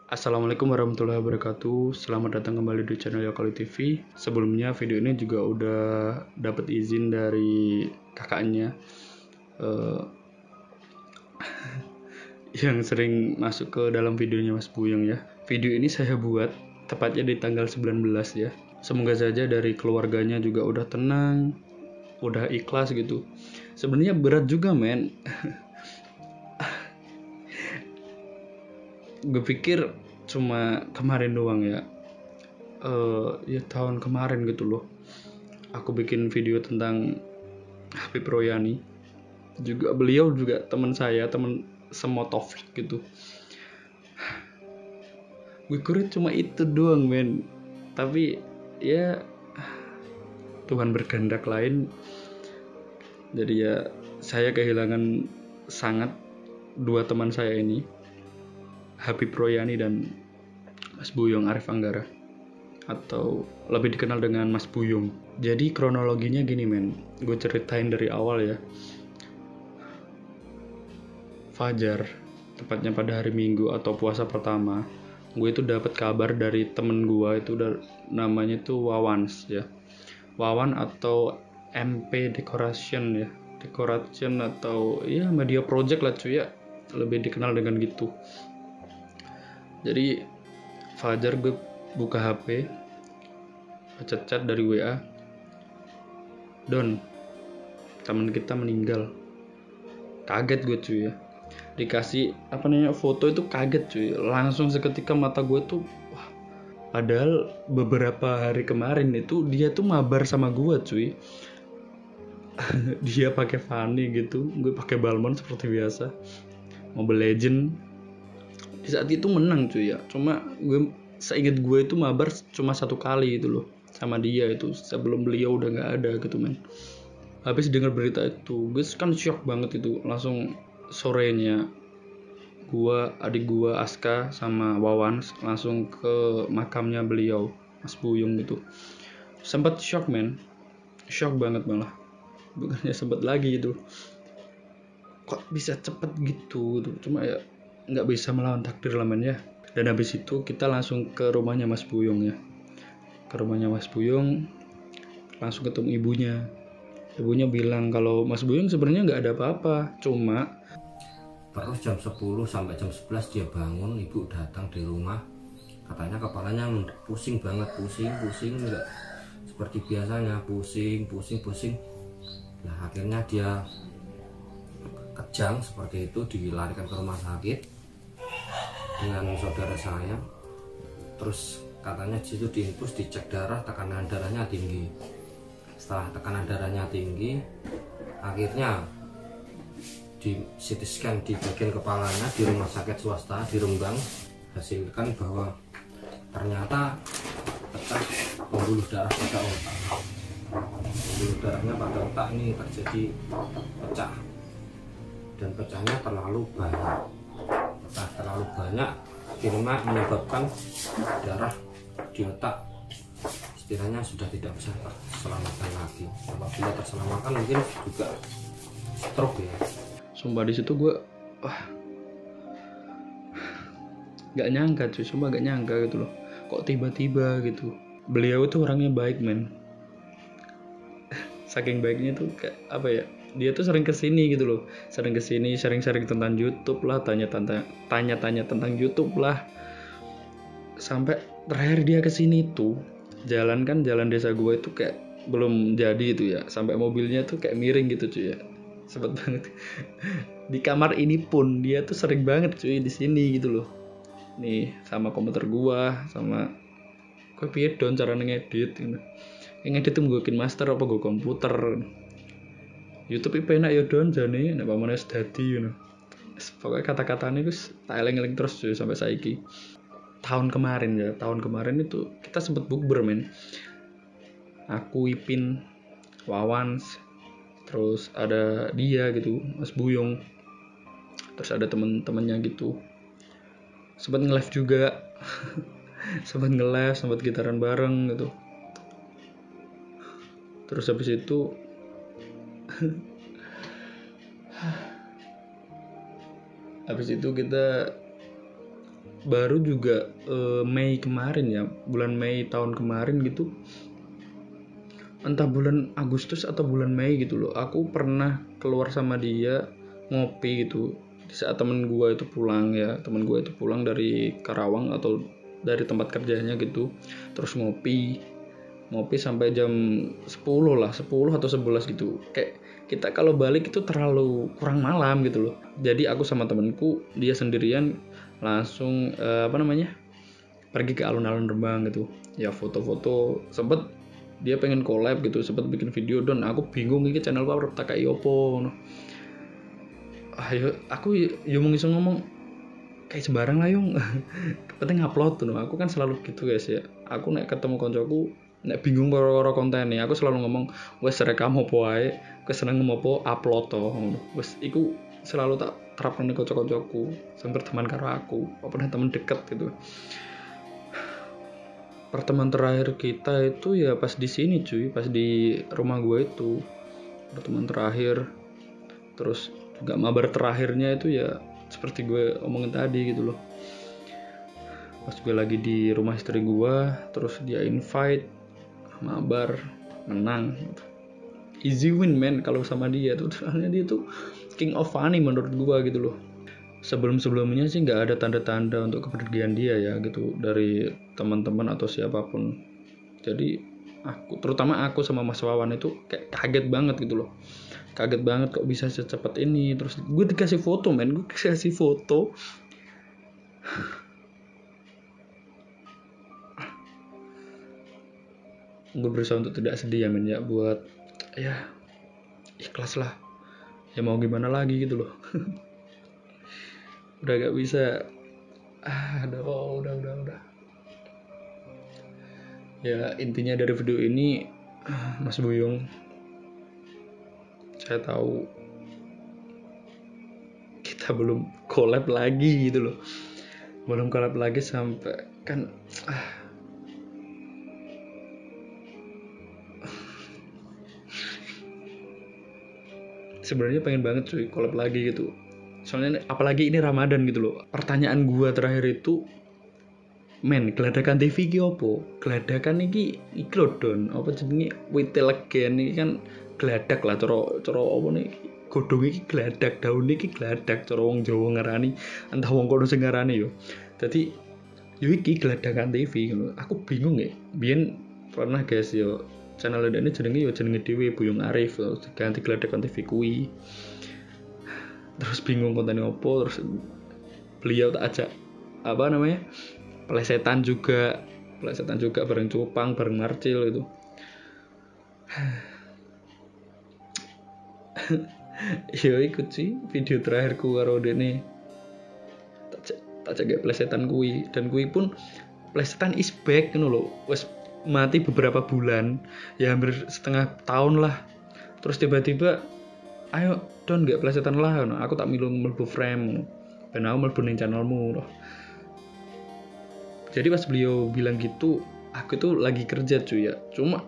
Assalamualaikum warahmatullahi wabarakatuh. Selamat datang kembali di channel Yokali TV. Sebelumnya video ini juga udah dapat izin dari kakaknya yang sering masuk ke dalam videonya Mas Buyung ya. Video ini saya buat tepatnya di tanggal 19 ya. Semoga saja dari keluarganya juga udah tenang, udah ikhlas gitu. Sebenarnya berat juga men. Gue pikir cuma kemarin doang ya. Ya tahun kemarin gitu loh. Aku bikin video tentang Habib Royani. Juga beliau juga teman saya, teman semotovik gitu. Gue kira cuma itu doang men. Tapi ya Tuhan berkehendak lain. Jadi ya saya kehilangan sangat dua teman saya ini, Habib Royani dan Mas Buyung Arif Anggara, atau lebih dikenal dengan Mas Buyung. Jadi kronologinya gini men, gue ceritain dari awal ya. Fajar, tepatnya pada hari Minggu atau puasa pertama, gue itu dapat kabar dari temen gue itu namanya tuh Wawans ya. Wawan atau MP Decoration ya, Decoration atau ya media project lah cuy ya, lebih dikenal dengan gitu. Jadi Fajar gue buka HP, chat dari WA, Don, teman kita meninggal. Kaget gue cuy ya, dikasih foto itu kaget cuy, langsung seketika mata gue tuh wah, padahal beberapa hari kemarin itu dia tuh mabar sama gue cuy. Dia pakai Fanny gitu, gue pakai Balmond seperti biasa, Mobile Legend. Di saat itu menang cuy ya, cuma gue seingat gue itu mabar cuma satu kali gitu loh sama dia, itu sebelum beliau udah nggak ada gitu men. Habis dengar berita itu gue kan shock banget itu. Langsung sorenya adik gue Aska sama Wawan langsung ke makamnya beliau Mas Buyung gitu. Sempat shock men, shock banget malah, bukannya sempat lagi itu, kok bisa cepet gitu. Cuma ya nggak bisa melawan takdir lah men ya. Dan habis itu kita langsung ke rumahnya Mas Buyung ya, ke rumahnya Mas Buyung, langsung ketemu ibunya bilang kalau Mas Buyung sebenarnya nggak ada apa-apa, cuma terus jam 10 sampai jam 11 dia bangun, ibu datang di rumah, katanya kepalanya pusing banget, pusing enggak seperti biasanya, pusing. Nah akhirnya dia kejang seperti itu, dilarikan ke rumah sakit dengan saudara saya. Terus katanya di situ diinfus, dicek darah, tekanan darahnya tinggi. Setelah tekanan darahnya tinggi, akhirnya di CT scan di bagian kepalanya di rumah sakit swasta di Rembang, hasilkan bahwa ternyata pecah pembuluh darah pada otak. Pembuluh darahnya pada otak ini terjadi pecah, dan pecahnya terlalu banyak akhirnya menyebabkan darah di otak istilahnya sudah tidak bisa terselamatkan lagi. Apabila terselamatkan mungkin juga stroke ya. sumpah di situ gue nggak nyangka cuy, sumpah nggak nyangka gitu loh, kok tiba-tiba gitu. Beliau itu orangnya baik men, saking baiknya tuh kayak apa ya, dia tuh sering kesini gitu loh, sering sharing tentang YouTube lah, tanya tentang YouTube lah. Sampai terakhir dia kesini tuh jalan desa gue itu kayak belum jadi itu ya, sampai mobilnya tuh kayak miring gitu cuy ya, sempet banget. Di kamar ini pun dia tuh sering banget cuy di sini gitu loh. Nih sama komputer gua, sama gue piye don cara ngedit gitu. Ngedit tuh gue master apa gue komputer. YouTube itu enak ya don jane nek pamane wis dadi ngono. Pokoknya kata-katanya gus tak eling-eling terus cuy sampai saiki. Tahun kemarin itu kita sempet bukber men. Aku, Ipin, Wawan, terus ada dia gitu, Mas Buyung, terus ada temen-temennya gitu, sempat nge-live juga. sempat gitaran bareng gitu. Terus habis itu kita baru juga Mei kemarin ya, bulan Mei tahun kemarin gitu, entah bulan Agustus atau bulan Mei gitu loh, aku pernah keluar sama dia ngopi gitu di saat temen gue itu pulang dari Karawang atau dari tempat kerjanya gitu, terus ngopi sampai jam 10 lah, 10 atau 11 gitu. Kayak kita kalau balik itu terlalu kurang malam gitu loh. Jadi aku sama temenku, dia sendirian langsung pergi ke alun-alun Rembang gitu. Ya foto-foto, sempet dia pengen collab gitu, sempet bikin video, dan aku bingung ini channel apa tak kayak opo. Ayo aku yo mau ngomong kayak sembarang lah yung. Penting upload tuh. Aku kan selalu gitu guys ya. Aku nek ketemu koncoku nek bingung karo konten nih, aku selalu ngomong wes rekam opo wae, keseneng opo upload to. Wes iku selalu tak terapkan di konco-koncoku sing berteman karo aku, apa teman deket gitu. Pertemuan terakhir kita itu ya pas di sini cuy, pas di rumah gue itu pertemuan terakhir. Terus juga mabar terakhirnya itu ya seperti gue omongin tadi gitu loh, pas gue lagi di rumah istri gue, terus dia invite mabar, menang gitu. Easy win man kalau sama dia tuh, soalnya dia tuh king of funny menurut gue gitu loh. Sebelumnya sih nggak ada tanda-tanda untuk kepergian dia ya gitu dari teman-teman atau siapapun. Jadi terutama aku sama Mas Wawan itu kayak kaget banget gitu loh, kaget banget kok bisa secepat ini. Terus gue dikasih foto men, gue berusaha untuk tidak sedih ya men ya, buat ya ikhlas lah ya, mau gimana lagi gitu loh. Udah gak bisa, udah ya. Intinya dari video ini, Mas Buyung, saya tahu kita belum collab lagi gitu loh, sampai kan sebenarnya pengen banget cuy collab lagi gitu, soalnya apalagi ini Ramadan gitu loh. Pertanyaan gua terakhir itu, men geladakan TV ki opo? Geladakan iki lho Don, apa jenenge witel again iki kan geladak lah cara apa nih, godhong iki geladak, daun iki geladak cara wong Jawa ngarani, entah wong kono sing ngarani yo. Dadi yo iki geladakan TV ngono. Aku bingung ya. Biyen pernah guys yo channel ini jenenge dhewe Buyung Arif, ganti geladakan TV kuwi. Terus bingung kontennya opo, terus beliau tak ajak plesetan juga bareng Cupang, bareng Marcil itu. Yo ikut sih video terakhirku karo dene, tak jaga plesetan kui, dan kui pun plesetan is back ngono lho. Wes mati beberapa bulan ya, hampir setengah tahun lah. Terus tiba-tiba ayo Don gak plesetan lah, aku tak milu mlebu frame ben aku mlebu ning channelmu loh. Jadi pas beliau bilang gitu, aku tuh lagi kerja cuy ya, cuma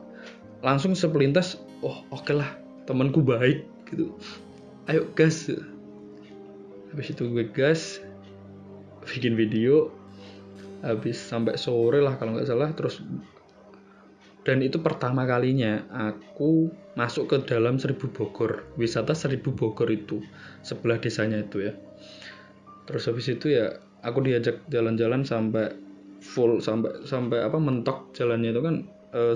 langsung sepelintas, oh oke lah, temanku baik gitu, ayo gas. Habis itu gue gas, bikin video, habis sampai sore lah kalau nggak salah. Terus dan itu pertama kalinya aku masuk ke dalam Seribu Bogor, wisata Seribu Bogor itu sebelah desanya itu ya. Terus habis itu ya aku diajak jalan-jalan sampai full, sampai mentok jalannya itu kan.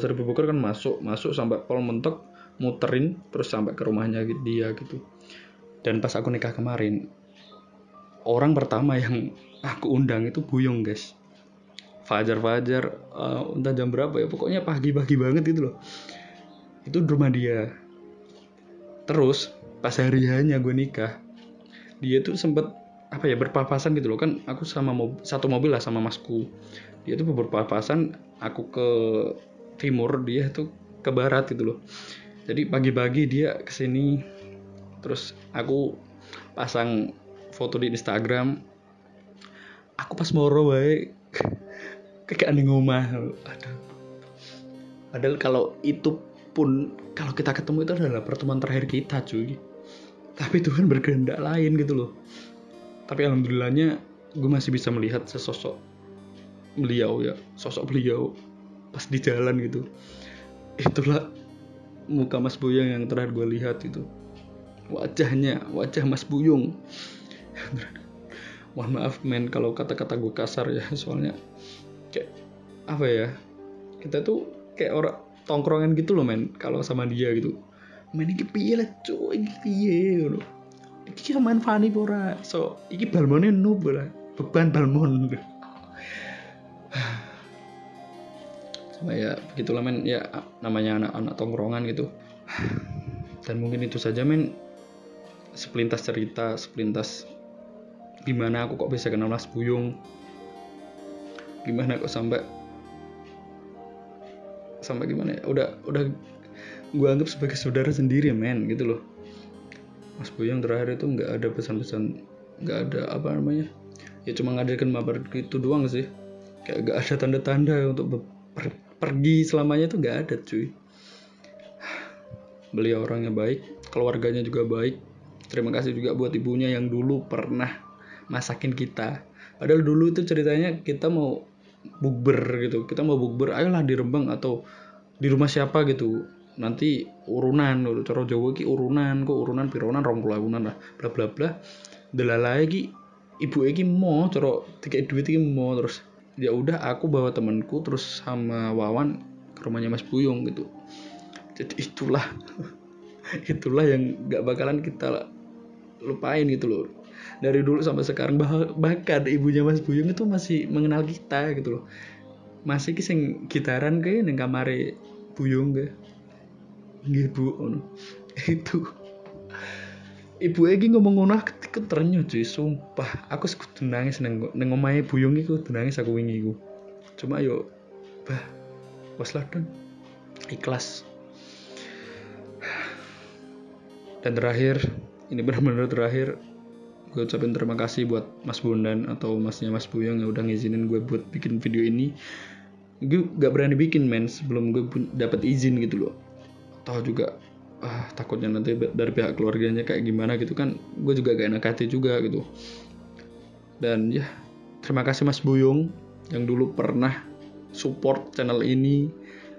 Seribu Bogor kan masuk sampai pol mentok, muterin terus sampai ke rumahnya dia gitu. Dan pas aku nikah kemarin, orang pertama yang aku undang itu Buyung guys. Fajar entah jam berapa ya, pokoknya pagi-pagi banget gitu loh, itu di rumah dia. Terus pas hari hanya gue nikah, dia tuh sempet berpapasan gitu loh kan. Aku sama satu mobil lah sama masku, dia tuh berpapasan, aku ke timur, dia tuh ke barat gitu loh. Jadi pagi-pagi dia kesini, terus aku pasang foto di Instagram, aku pas moro wae kayak ning omah. Aduh. Padahal kalau kita ketemu itu adalah pertemuan terakhir kita cuy. Tapi Tuhan berkehendak lain gitu loh. Tapi alhamdulillahnya gue masih bisa melihat sosok beliau pas di jalan gitu. Itulah muka Mas Buyung yang terakhir gue lihat itu. Wajah Mas Buyung. Mohon maaf men kalau kata-kata gue kasar ya, soalnya kayak apa ya, kita tuh kayak orang tongkrongan gitu loh men kalau sama dia gitu. Men iki piye lah cuy, iki piye ngono. Iki main Fanny pora. So, iki balmone noob lah. Beban balmon. Cuma ya begitulah men, ya namanya anak-anak tongkrongan gitu. Dan mungkin itu saja men, sepintas cerita, gimana aku kok bisa kenal Mas Buyung, gimana kok sampai gimana ya, udah gue anggap sebagai saudara sendiri men gitu loh. Mas Buyung terakhir itu nggak ada pesan-pesan, nggak ada apa namanya, ya cuma ngajarkan mabar gitu doang sih, kayak nggak ada tanda-tanda untuk pergi selamanya, itu nggak ada cuy. Beliau orangnya baik, keluarganya juga baik. Terima kasih juga buat ibunya yang dulu pernah masakin kita. Padahal dulu itu ceritanya kita mau bukber gitu, ayolah di Rembang atau di rumah siapa gitu, nanti urunan cara Jawa ki urunan pironan 20.000-an lah, bla bla bla. Delalae ki ibu iki mau cara dikek duit iki mau, terus ya udah aku bawa temanku terus sama Wawan ke rumahnya Mas Buyung gitu. Jadi itulah yang nggak bakalan kita lupain gitu loh. Dari dulu sampai sekarang, bahkan ibunya Mas Buyung itu masih mengenal kita gitu loh. Masih sing gitaran kayak neng kamare Buyung ke nggih Bu ngono. Itu ibu iki ngomong ngono aku ternyuh cuy, sumpah. Aku kudu nangis neng omahe Buyung iku, kudu nangis aku wingi iku. Cuma yo wes lah don, ikhlas. Dan terakhir, ini benar-benar terakhir, gue ucapin terima kasih buat Mas Bondan atau masnya Mas Buyung yang udah ngizinin gue buat bikin video ini. Gue gak berani bikin men sebelum gue dapat izin gitu loh. Tahu juga takutnya nanti dari pihak keluarganya kayak gimana gitu kan, gue juga gak enak hati juga gitu. Dan ya terima kasih Mas Buyung yang dulu pernah support channel ini,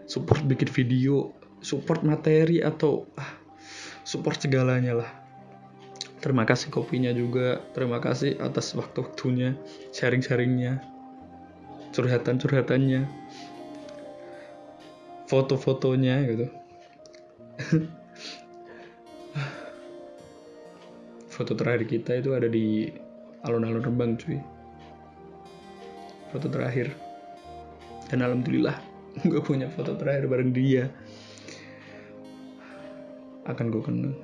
support bikin video, support materi atau support segalanya lah. Terima kasih kopinya juga, terima kasih atas waktu-waktunya, sharing-sharingnya, curhatan-curhatannya, foto-fotonya gitu. Foto terakhir kita itu ada di alun-alun Rembang cuy, foto terakhir. Dan alhamdulillah gue punya foto terakhir bareng dia. Akan gue kenal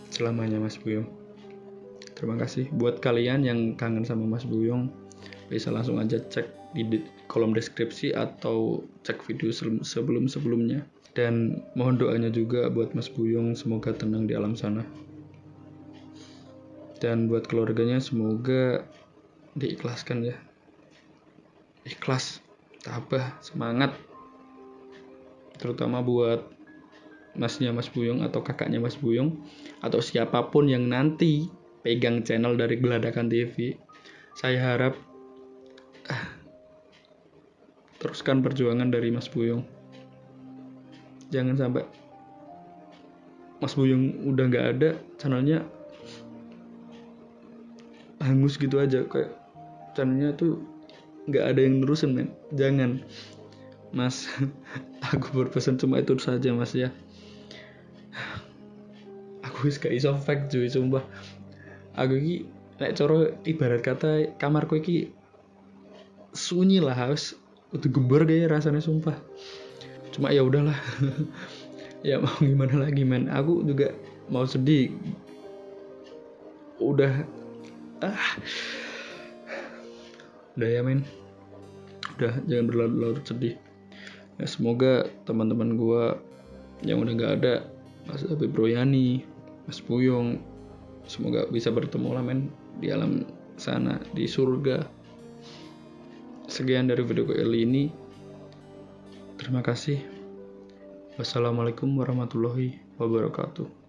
selamanya Mas Buyung. Terima kasih buat kalian yang kangen sama Mas Buyung, bisa langsung aja cek di kolom deskripsi atau cek video sebelum-sebelumnya. Dan mohon doanya juga buat Mas Buyung, semoga tenang di alam sana. Dan buat keluarganya semoga diikhlaskan ya. Ikhlas, tabah, semangat. Terutama buat masnya Mas Buyung atau kakaknya Mas Buyung atau siapapun yang nanti pegang channel dari Geladakan TV. Saya harap teruskan perjuangan dari Mas Buyung. Jangan sampai Mas Buyung udah gak ada, channelnya hangus gitu aja, kayak channelnya tuh gak ada yang nerusin men. Jangan Mas. Aku berpesan cuma itu saja Mas ya. Aku gak iso fake cuy, sumpah. Aku iki nek cara ibarat kata kamarku iki sunyi lah, harus udah gembor kayak rasanya sumpah. Cuma ya udahlah. Ya mau gimana lagi men, aku juga mau sedih. Udah ya men, udah jangan berlarut-larut sedih ya. Semoga teman-teman gua yang udah gak ada, Mas Habib Royani, Mas Buyung, semoga bisa bertemu lah men di alam sana, di surga. Sekian dari video kali ini, terima kasih. Wassalamualaikum warahmatullahi wabarakatuh.